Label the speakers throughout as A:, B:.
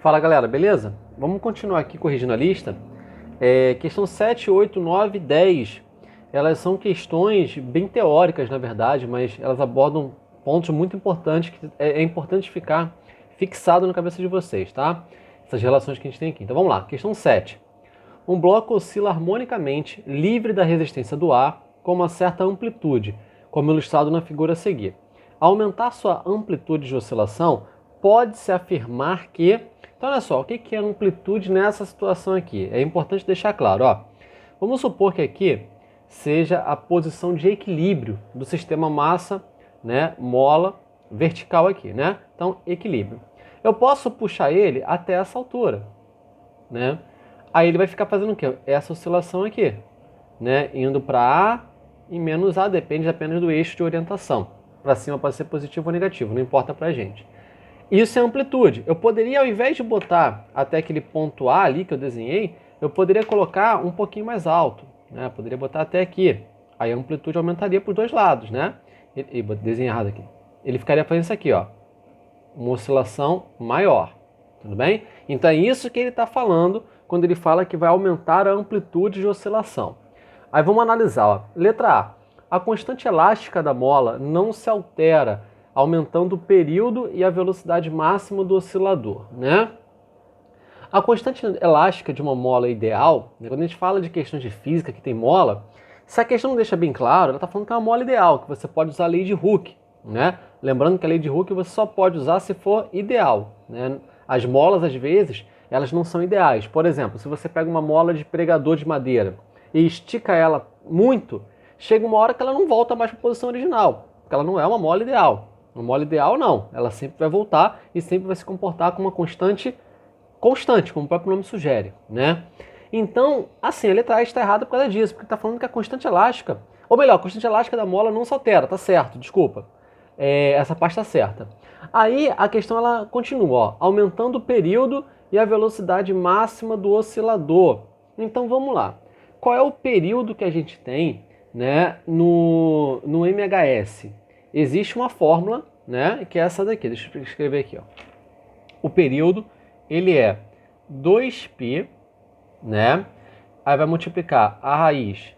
A: Fala galera, beleza? Vamos continuar aqui corrigindo a lista. Questão 7, 8, 9 e 10. Elas são questões bem teóricas, na verdade, mas elas abordam pontos muito importantes que é importante ficar fixado na cabeça de vocês, tá? Essas relações que a gente tem aqui. Então vamos lá, questão 7. Um bloco oscila harmonicamente, livre da resistência do ar, com uma certa amplitude, como ilustrado na figura a seguir. Ao aumentar sua amplitude de oscilação, pode-se afirmar que... Então olha só, o que é amplitude nessa situação aqui? É importante deixar claro, ó. Vamos supor que aqui seja a posição de equilíbrio do sistema massa, né, mola, vertical aqui, né? Então, equilíbrio. Eu posso puxar ele até essa altura, né? Aí ele vai ficar fazendo o quê? Essa oscilação aqui, né? Indo para A e menos A, depende apenas do eixo de orientação. Para cima pode ser positivo ou negativo, não importa para a gente. Isso é amplitude. Eu poderia, ao invés de botar até aquele ponto A ali que eu desenhei, eu poderia colocar um pouquinho mais alto, né? Poderia botar até aqui. Aí a amplitude aumentaria para os dois lados, né? E desenhei errado aqui. Ele ficaria fazendo isso aqui, ó. Uma oscilação maior. Tudo bem? Então é isso que ele está falando quando ele fala que vai aumentar a amplitude de oscilação. Aí vamos analisar, ó. Letra A. A constante elástica da mola não se altera, aumentando o período e a velocidade máxima do oscilador, né? A constante elástica de uma mola ideal, né, quando a gente fala de questões de física que tem mola, se a questão não deixa bem claro, ela está falando que é uma mola ideal, que você pode usar a lei de Hooke, né? Lembrando que a lei de Hooke você só pode usar se for ideal, né? As molas, às vezes, elas não são ideais. Por exemplo, se você pega uma mola de pregador de madeira e estica ela muito, chega uma hora que ela não volta mais para a posição original, porque ela não é uma mola ideal. Uma mola ideal não, ela sempre vai voltar e sempre vai se comportar com uma constante, como o próprio nome sugere, né? Então, assim, a letra A está errada por causa disso, porque está falando que a constante elástica, ou melhor, a constante elástica da mola não se altera, tá certo, desculpa. Essa parte está certa. Aí a questão ela continua, ó, aumentando o período e a velocidade máxima do oscilador. Então vamos lá. Qual é o período que a gente tem, né, no MHS? Existe uma fórmula, né, que é essa daqui. Deixa eu escrever aqui, ó. O período ele é 2π, né? Aí vai multiplicar a raiz,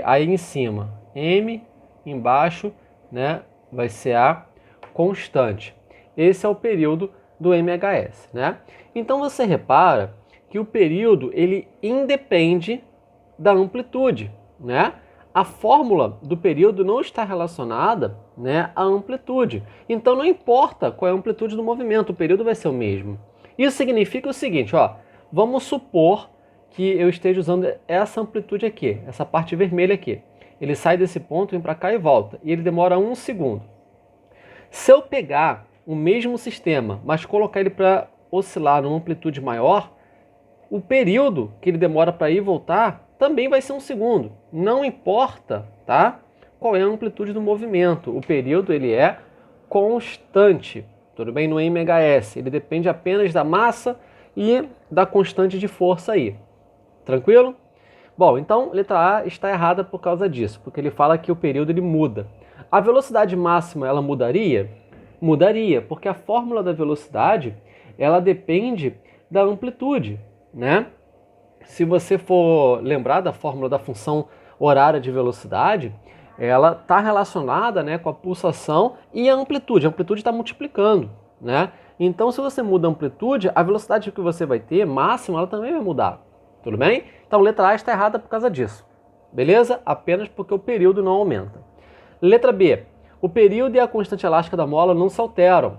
A: aí em cima m, embaixo, né? Vai ser a constante. Esse é o período do MHS, né? Então você repara que o período ele independe da amplitude, né? A fórmula do período não está relacionada, né, à amplitude. Então não importa qual é a amplitude do movimento, o período vai ser o mesmo. Isso significa o seguinte, ó, vamos supor que eu esteja usando essa amplitude aqui, essa parte vermelha aqui. Ele sai desse ponto, vem para cá e volta, e ele demora 1 segundo. Se eu pegar o mesmo sistema, mas colocar ele para oscilar numa amplitude maior, o período que ele demora para ir e voltar também vai ser 1 segundo. Não importa, tá? Qual é a amplitude do movimento. O período ele é constante. Tudo bem? No MHS. Ele depende apenas da massa e da constante de força aí. Tranquilo? Bom, então letra A está errada por causa disso, porque ele fala que o período ele muda. A velocidade máxima ela mudaria? Mudaria, porque a fórmula da velocidade ela depende da amplitude, né? Se você for lembrar da fórmula da função horária de velocidade, ela está relacionada, né, com a pulsação e a amplitude. A amplitude está multiplicando, né? Então, se você muda a amplitude, a velocidade que você vai ter, máxima, ela também vai mudar. Tudo bem? Então, letra A está errada por causa disso. Beleza? Apenas porque o período não aumenta. Letra B. O período e a constante elástica da mola não se alteram.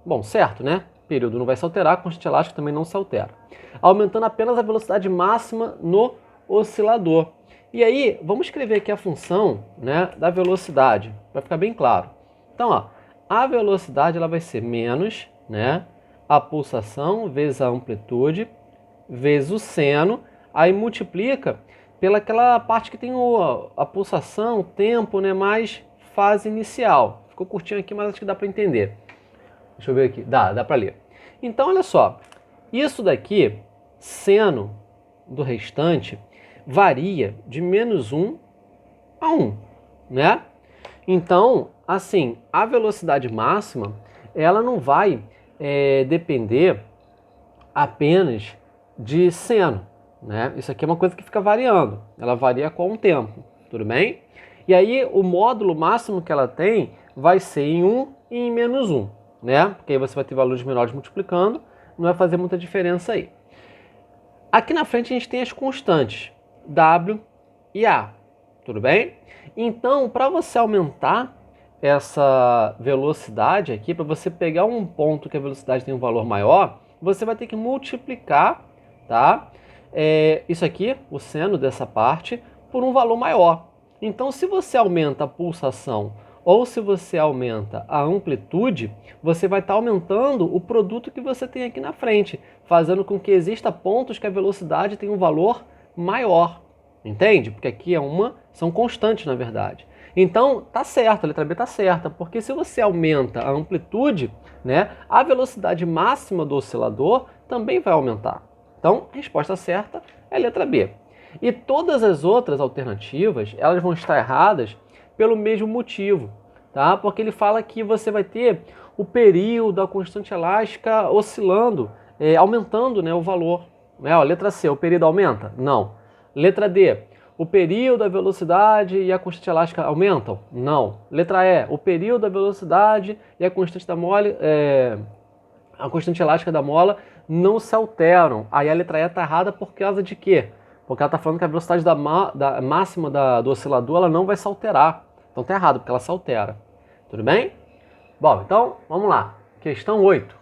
A: Bom, certo, né? O período não vai se alterar, a constante elástica também não se altera. Aumentando apenas a velocidade máxima no oscilador. E aí, vamos escrever aqui a função, né, da velocidade, para ficar bem claro. Então, ó, a velocidade ela vai ser menos, né, a pulsação vezes a amplitude, vezes o seno, aí multiplica pelaquela parte que tem a pulsação, o tempo, né, mais fase inicial. Ficou curtinho aqui, mas acho que dá para entender. Deixa eu ver aqui. Dá para ler. Então, olha só. Isso daqui, seno do restante, varia de -1 a 1, né? Então, assim, a velocidade máxima, ela não vai depender apenas de seno, né? Isso aqui é uma coisa que fica variando, ela varia com o tempo, tudo bem? E aí o módulo máximo que ela tem vai ser em 1 e em -1, né? Porque aí você vai ter valores menores multiplicando, não vai fazer muita diferença aí. Aqui na frente a gente tem as constantes, W e A, tudo bem? Então, para você aumentar essa velocidade aqui, para você pegar um ponto que a velocidade tem um valor maior, você vai ter que multiplicar, tá? Isso aqui, o seno dessa parte, por um valor maior. Então, se você aumenta a pulsação ou se você aumenta a amplitude, você vai estar aumentando o produto que você tem aqui na frente, fazendo com que exista pontos que a velocidade tem um valor maior. Entende? Porque aqui são constantes, na verdade. Então, tá certo, a letra B tá certa, porque se você aumenta a amplitude, né, a velocidade máxima do oscilador também vai aumentar. Então, a resposta certa é a letra B. E todas as outras alternativas, elas vão estar erradas pelo mesmo motivo, tá? Porque ele fala que você vai ter o período da constante elástica oscilando, aumentando, né, o valor. Né? Ó, letra C, o período aumenta? Não. Letra D, o período, a velocidade e a constante elástica aumentam? Não. Letra E, o período, a velocidade e a constante a constante elástica da mola não se alteram. Aí a letra E está errada por causa de quê? Porque ela está falando que a velocidade máxima do oscilador ela não vai se alterar. Então está errado, porque ela se altera. Tudo bem? Bom, então vamos lá. Questão 8.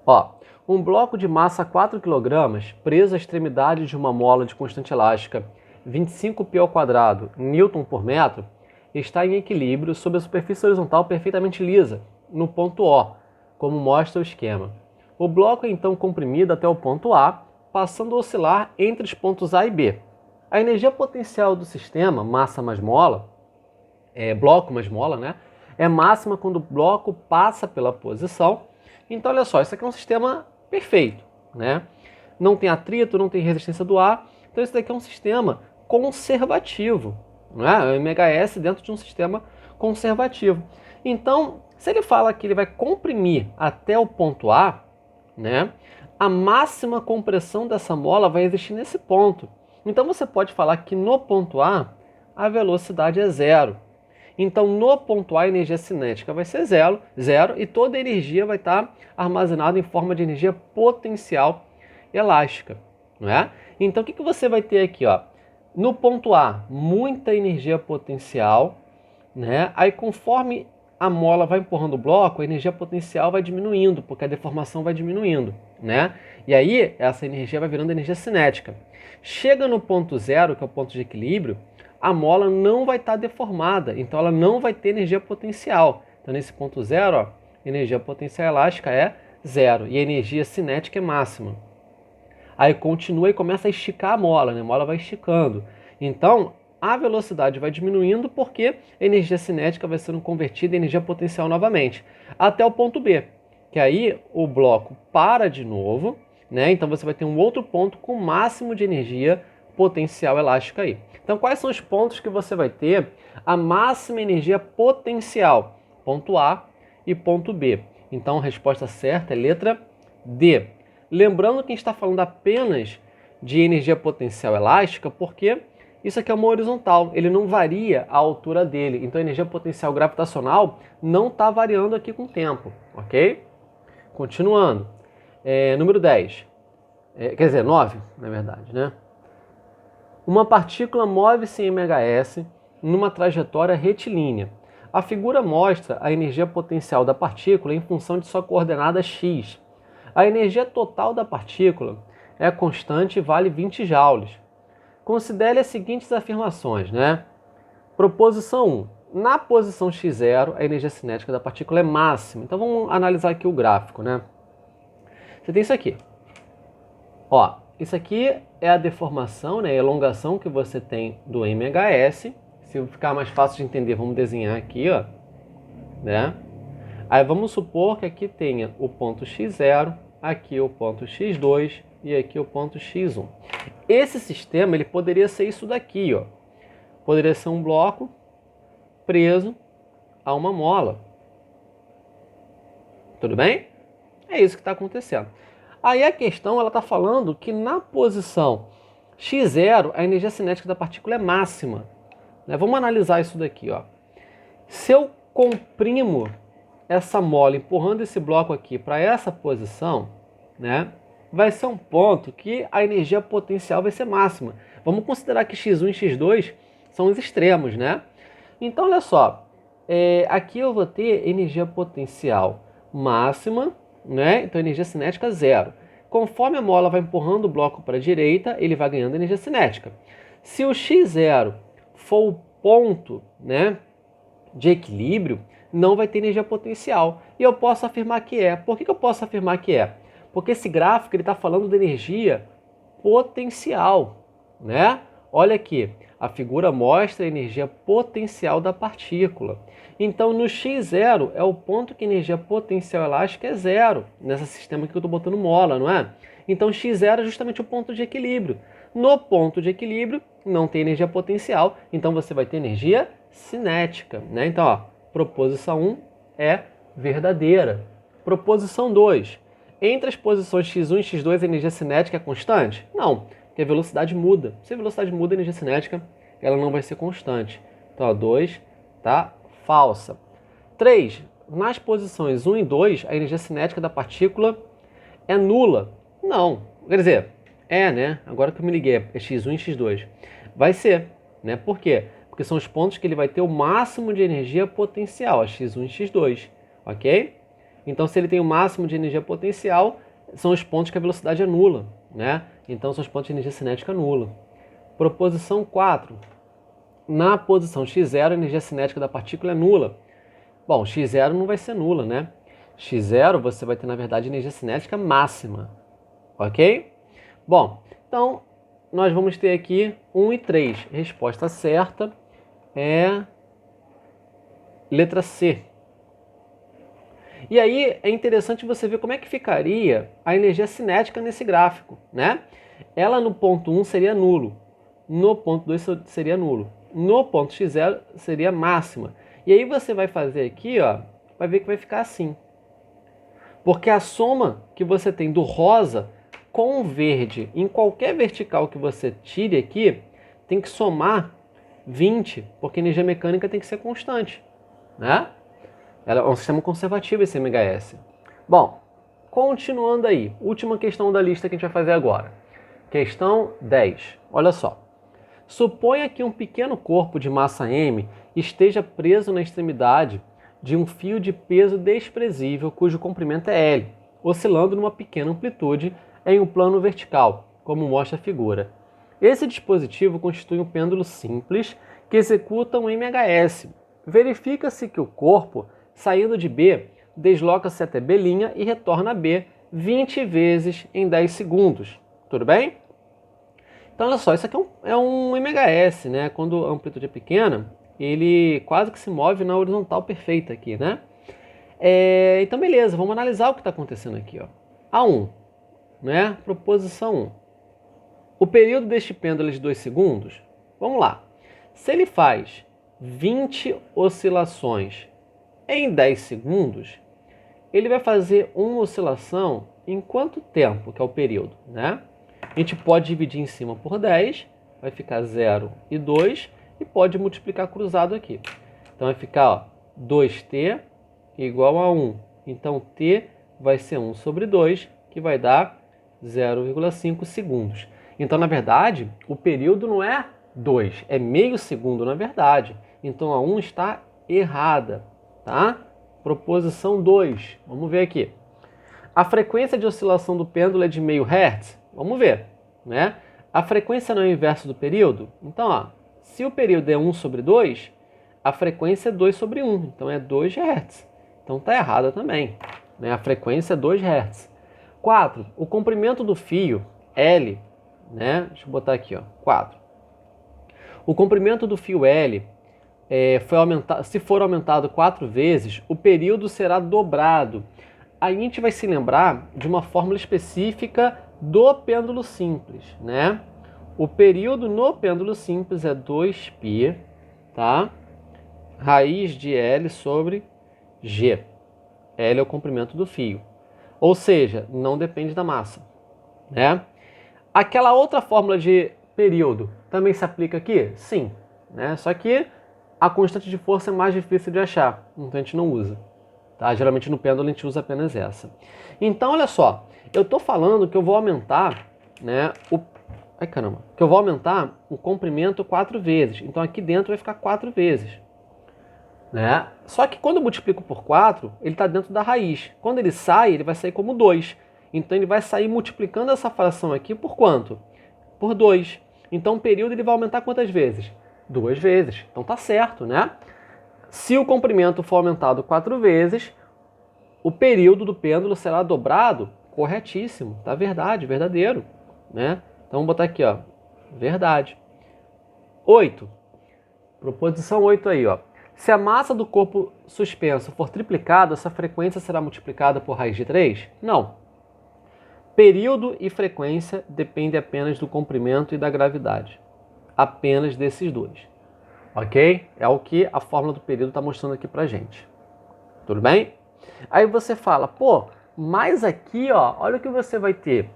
A: Ó, um bloco de massa 4 kg preso à extremidade de uma mola de constante elástica 25 π² Newton por metro está em equilíbrio sobre a superfície horizontal perfeitamente lisa, no ponto O, como mostra o esquema. O bloco é então comprimido até o ponto A, passando a oscilar entre os pontos A e B. A energia potencial do sistema, massa mais mola, bloco mais mola, né, é máxima quando o bloco passa pela posição. Então, olha só, isso aqui é um sistema perfeito, né? Não tem atrito, não tem resistência do ar. Então, isso daqui é um sistema conservativo, né? É o MHS dentro de um sistema conservativo. Então, se ele fala que ele vai comprimir até o ponto A, né? A máxima compressão dessa mola vai existir nesse ponto. Então, você pode falar que no ponto A, a velocidade é zero. Então, no ponto A, a energia cinética vai ser zero e toda a energia vai estar armazenada em forma de energia potencial elástica. Não é? Então, o que você vai ter aqui? Ó? No ponto A, muita energia potencial. Né? Aí, conforme a mola vai empurrando o bloco, a energia potencial vai diminuindo, porque a deformação vai diminuindo. Né? E aí, essa energia vai virando energia cinética. Chega no ponto zero, que é o ponto de equilíbrio, a mola não vai estar deformada, então ela não vai ter energia potencial. Então, nesse ponto zero, ó, energia potencial elástica é zero e a energia cinética é máxima. Aí continua e começa a esticar a mola, né? A mola vai esticando. Então, a velocidade vai diminuindo porque a energia cinética vai sendo convertida em energia potencial novamente, até o ponto B, que aí o bloco para de novo, né? Então você vai ter um outro ponto com máximo de energia potencial elástica aí. Então, quais são os pontos que você vai ter a máxima energia potencial? Ponto A e ponto B. Então, a resposta certa é letra D. Lembrando que a gente está falando apenas de energia potencial elástica, porque isso aqui é uma horizontal, ele não varia a altura dele. Então, a energia potencial gravitacional não está variando aqui com o tempo, ok? Continuando. Número 10. Quer dizer, 9, na verdade, né? Uma partícula move-se em MHS numa trajetória retilínea. A figura mostra a energia potencial da partícula em função de sua coordenada x. A energia total da partícula é constante e vale 20 joules. Considere as seguintes afirmações, né? Proposição 1. Na posição x0, a energia cinética da partícula é máxima. Então vamos analisar aqui o gráfico, né? Você tem isso aqui. Ó, isso aqui é a deformação, né, a elongação que você tem do MHS. Se ficar mais fácil de entender, vamos desenhar aqui, ó, né? Aí vamos supor que aqui tenha o ponto x0, aqui o ponto x2 e aqui o ponto x1. Esse sistema ele poderia ser isso daqui, ó. Poderia ser um bloco preso a uma mola. Tudo bem? É isso que está acontecendo. Aí a questão, ela está falando que na posição x0, a energia cinética da partícula é máxima. Né? Vamos analisar isso daqui. Ó. Se eu comprimo essa mola empurrando esse bloco aqui para essa posição, né, vai ser um ponto que a energia potencial vai ser máxima. Vamos considerar que x1 e x2 são os extremos, né? Então, olha só, aqui eu vou ter energia potencial máxima, né? Então, energia cinética zero. Conforme a mola vai empurrando o bloco para a direita, ele vai ganhando energia cinética. Se o x0 for o ponto, né, de equilíbrio, não vai ter energia potencial. E eu posso afirmar que é. Por que eu posso afirmar que é? Porque esse gráfico está falando de energia potencial, né? Olha aqui, a figura mostra a energia potencial da partícula. Então, no x0 é o ponto que a energia potencial elástica é zero, nesse sistema que eu estou botando mola, não é? Então, x0 é justamente o ponto de equilíbrio. No ponto de equilíbrio, não tem energia potencial, então você vai ter energia cinética, né? Então, ó, proposição 1 é verdadeira. Proposição 2. Entre as posições x1 e x2 a energia cinética é constante? Não, porque a velocidade muda. Se a velocidade muda, a energia cinética ela não vai ser constante. Então, a 2 tá falsa. 3. Nas posições 1 e 2, a energia cinética da partícula é nula. Não, quer dizer, né? Agora que eu me liguei, é x1 e x2. Vai ser, né? Por quê? Porque são os pontos que ele vai ter o máximo de energia potencial, a x1 e x2, ok? Então, se ele tem o máximo de energia potencial, são os pontos que a velocidade é nula, né? Então, são os pontos de energia cinética nula. Proposição 4. Na posição x0, a energia cinética da partícula é nula. Bom, x0 não vai ser nula, né? x0 você vai ter, na verdade, energia cinética máxima, ok? Bom, então, nós vamos ter aqui 1 e 3. Resposta certa é letra C. E aí é interessante você ver como é que ficaria a energia cinética nesse gráfico, né? Ela no ponto 1 seria nulo, no ponto 2 seria nulo, no ponto x0 seria máxima. E aí você vai fazer aqui, ó, vai ver que vai ficar assim. Porque a soma que você tem do rosa com o verde, em qualquer vertical que você tire aqui, tem que somar 20, porque a energia mecânica tem que ser constante, né? Ela é um sistema conservativo esse MHS. Bom, continuando aí, última questão da lista que a gente vai fazer agora. Questão 10. Olha só. Suponha que um pequeno corpo de massa m esteja preso na extremidade de um fio de peso desprezível cujo comprimento é L, oscilando numa pequena amplitude em um plano vertical, como mostra a figura. Esse dispositivo constitui um pêndulo simples que executa um MHS. Verifica-se que o corpo, saindo de B, desloca-se até B' e retorna a B 20 vezes em 10 segundos. Tudo bem? Então, olha só, isso aqui é um MHS, né? Quando a amplitude é pequena, ele quase que se move na horizontal perfeita aqui, né? Então, beleza, vamos analisar o que está acontecendo aqui, ó. A1, né? Proposição 1. O período deste pêndulo é de 2 segundos. Vamos lá. Se ele faz 20 oscilações em 10 segundos, ele vai fazer uma oscilação em quanto tempo, que é o período, né? A gente pode dividir em cima por 10, vai ficar 0 e 2, e pode multiplicar cruzado aqui. Então vai ficar, ó, 2t igual a 1. Então t vai ser 1 sobre 2, que vai dar 0,5 segundos. Então, na verdade, o período não é 2, é meio segundo, na verdade. Então, a 1 está errada, tá? Proposição 2, vamos ver aqui. A frequência de oscilação do pêndulo é de meio Hz? Vamos ver, né? A frequência não é o inverso do período? Então, ó, se o período é 1 sobre 2, a frequência é 2 sobre 1, então é 2 Hz. Então está errada também, né? A frequência é 2 Hz. 4. O comprimento do fio, L, né? Deixa eu botar aqui, ó, 4. O comprimento do fio L foi aumentado, se for aumentado 4 vezes, o período será dobrado. Aí a gente vai se lembrar de uma fórmula específica do pêndulo simples, né? O período no pêndulo simples é 2π, tá? Raiz de L sobre G. L é o comprimento do fio. Ou seja, não depende da massa, né? Aquela outra fórmula de período também se aplica aqui? Sim, né? Só que a constante de força é mais difícil de achar, então a gente não usa. Tá? Geralmente no pêndulo a gente usa apenas essa. Então, olha só, eu estou falando que eu vou aumentar, né, que eu vou aumentar o comprimento 4 vezes. Então aqui dentro vai ficar 4 vezes. Né? Só que quando eu multiplico por 4, ele está dentro da raiz. Quando ele sai, ele vai sair como 2. Então ele vai sair multiplicando essa fração aqui por quanto? Por 2. Então o período ele vai aumentar quantas vezes? 2 vezes. Então tá certo, né? Se o comprimento for aumentado 4 vezes, o período do pêndulo será dobrado? Corretíssimo. Tá verdade, verdadeiro. Né? Então vamos botar aqui, ó. Verdade. 8. Proposição 8 aí, ó. Se a massa do corpo suspenso for triplicada, essa frequência será multiplicada por raiz de 3? Não. Período e frequência dependem apenas do comprimento e da gravidade. Apenas desses dois. Ok? É o que a fórmula do período está mostrando aqui pra gente. Tudo bem? Aí você fala, pô, mas aqui, ó, olha o que você vai ter.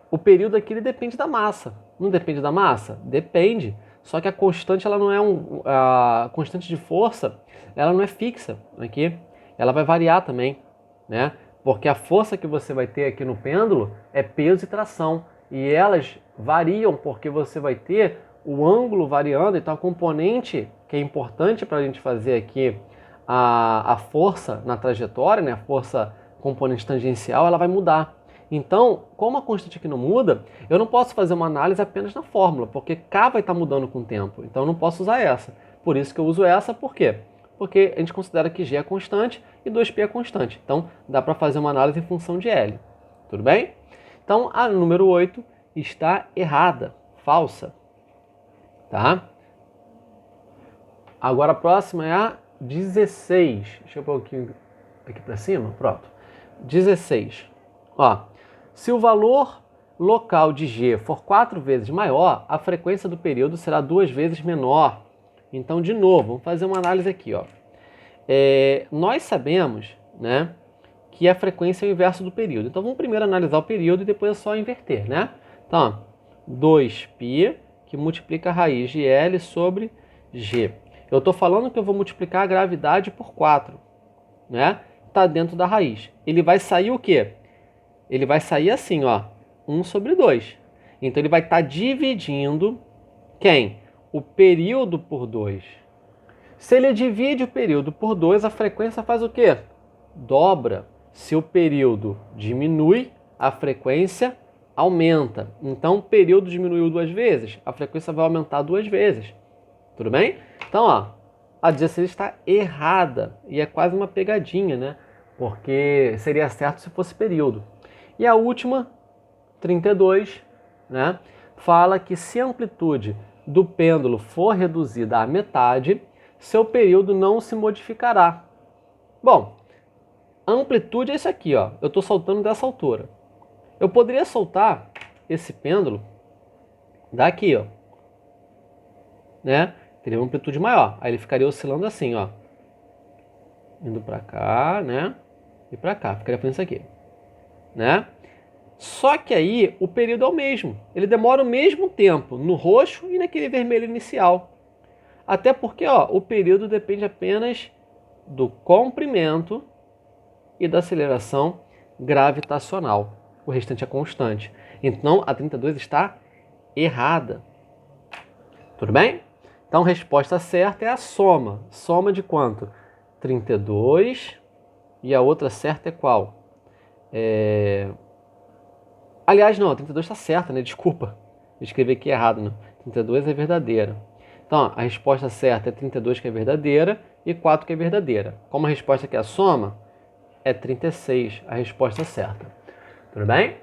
A: O período aqui ele depende da massa. Não depende da massa? Depende. Só que a constante, ela não é a constante de força, ela não é fixa aqui. Ela vai variar também, né? Porque a força que você vai ter aqui no pêndulo é peso e tração. E elas variam porque você vai ter o ângulo variando. Então a componente que é importante para a gente fazer aqui a força na trajetória, né? A força componente tangencial, ela vai mudar. Então, como a constante aqui não muda, eu não posso fazer uma análise apenas na fórmula, porque K vai estar mudando com o tempo. Então eu não posso usar essa. Por isso que eu uso essa, por quê? Porque a gente considera que G é constante e 2π é constante. Então dá para fazer uma análise em função de L. Tudo bem? Então a número 8 está errada, falsa. Tá? Agora a próxima é a 16. Deixa eu pôr aqui para cima. Pronto. 16. Ó. Se o valor local de G for 4 vezes maior, a frequência do período será 2 vezes menor. Então, de novo, vamos fazer uma análise aqui. Ó. Nós sabemos, né, que a frequência é o inverso do período. Então, vamos primeiro analisar o período e depois é só inverter. Né? Então, 2π que multiplica a raiz de L sobre G. Eu estou falando que eu vou multiplicar a gravidade por 4. Né? Está dentro da raiz. Ele vai sair o quê? Ele vai sair assim, ó, 1 sobre 2. Então, ele vai estar dividindo quem? O período por 2. Se ele divide o período por 2, a frequência faz o quê? Dobra. Se o período diminui, a frequência aumenta. Então, o período diminuiu 2 vezes, a frequência vai aumentar 2 vezes. Tudo bem? Então, ó, a 16 está errada. E é quase uma pegadinha, né? Porque seria certo se fosse período. E a última, 32, né, fala que se a amplitude do pêndulo for reduzida à metade, seu período não se modificará. Bom, a amplitude é isso aqui, ó. Eu estou soltando dessa altura. Eu poderia soltar esse pêndulo daqui, ó, né? Teria uma amplitude maior. Aí ele ficaria oscilando assim, ó, indo para cá, né? E para cá. Ficaria fazendo isso aqui. Né? Só que aí o período é o mesmo. Ele demora o mesmo tempo no roxo e naquele vermelho inicial. Até porque, ó, o período depende apenas do comprimento e da aceleração gravitacional. O restante é constante. Então a 32 está errada. Tudo bem? Então a resposta certa é a soma. Soma de quanto? 32 e a outra certa é qual? Aliás, não, a 32 está certa, né? Desculpa, eu escrevi aqui errado, né? 32 é verdadeira. Então, ó, a resposta certa é 32 que é verdadeira e 4 que é verdadeira. Como a resposta aqui é a soma, é 36 a resposta certa. Tudo bem?